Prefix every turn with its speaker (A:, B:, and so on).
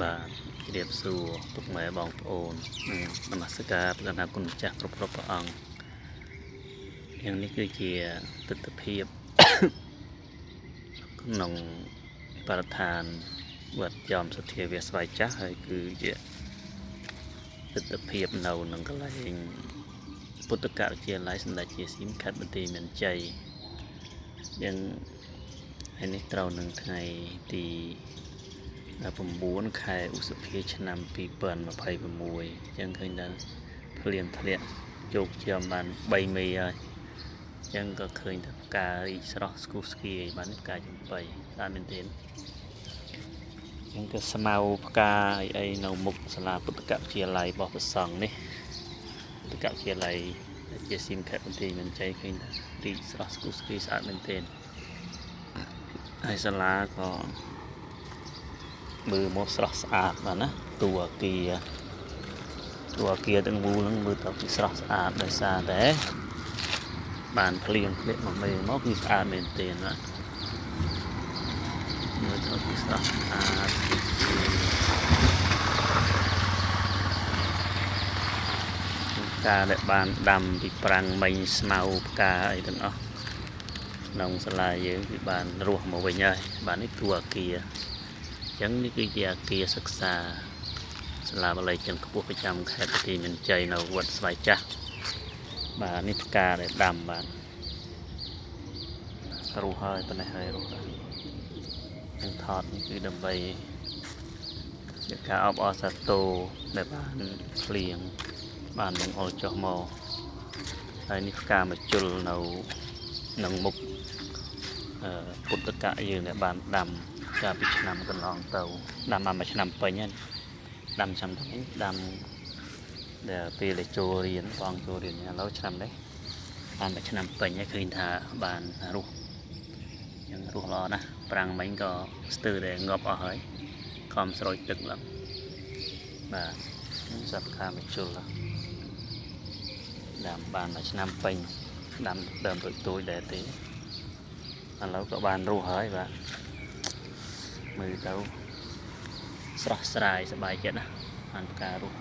A: បាទជ្រាបសួរពុកម៉ែបងប្អូននមស្ការព្រះណាគុណម្ចាស់គ្រប់ព្រះអង្គយ៉ាងនេះគឺជាទស្សនភាព ក្នុងបរិស្ថានវត្តយមសទ្ធាវាស្វ័យចាស់ហើយគឺជាទស្សនភាពនៅក្នុងកន្លែងពុទ្ធកវិទ្យាល័យសម្ដេចជាស៊ីមខេត្តបន្ទាយមានជ័យយ៉ាងហើយនេះត្រូវនឹងថ្ងៃទី9 ខែឧសភាឆ្នាំ2026ចឹងឃើញថាភ្លៀងធ្លាក់ជោគជាំបាន3មេហើយចឹងក៏ឃើញថាផ្ការីកស្រស់ស្គុះស្គាយបានផ្កាចំបៃតាមមែនទេចឹងក៏ស្មៅផ្កាអីនៅមុខសាលាពុទ្ធកវិទ្យាល័យរបស់ព្រះសង្ឃនេះពុទ្ធកវិទ្យាល័យជាស៊ីមខេត្តបន្ទាយមានជ័យឃើញថារីកស្រស់ស្គុះស្គាយស្អាតមែនទេហើយសាលាក៏មើលមកស្រស់ស្អាតបាទណាតួអគារទាំងមូលហ្នឹងមើលទៅពីស្រស់ស្អាតដោយសារតែបានភ្លៀងធ្លាក់មកមេមកគឺស្អាតមែនទេណាមើលទៅពីស្រស់ស្អាតការដែលបានដាំពីប្រាំងមិញស្មៅផ្កាអីទាំងអស់ក្នុងសាលាយើងគឺបានរស់មកវិញហើយបាទនេះតួអគារចឹងនេះគឺជាអគារសិក្សាសាលាបាលីចិនខ្ពស់ប្រចាំខេត្តបន្ទាយមានជ័យនៅវត្តស្វាយចាស់បាទនេះផ្កាដែលដាំបាទរស់ហើយប៉ុណ្ណេះហើយរស់ហើយនឹងថតនេះគឺដើម្បីជាការអបអរសាទរដែលបានភ្លៀងបានលងអុលចុះមកហើយនេះផ្កាមកជុលនៅក្នុងមុខពុទ្ធកៈយើងដែលបានដាំកាលពីឆ្នាំកន្លងទៅដាំបានមួយឆ្នាំពេញហើយដាំឆ្នាំទៅដាំដែលពេលចូលរៀនបងចូលរៀនឥឡូវឆ្នាំនេះបានមួយឆ្នាំពេញហើយឃើញថាបានរស់យ៉ាងរស់ល្អណាស់ប្រាំងមិញក៏ស្ទើរតែងាប់អស់ហើយខំស្រោចទឹកឡើងបាទសត្វខាមកជុលដាំបានមួយឆ្នាំពេញដាំដើមទួយដែរទេឥឡូវក៏បានរស់ហើយបាទមើលទៅស្រស់ស្រាយសប្បាយចិត្តណាបានផ្ការស់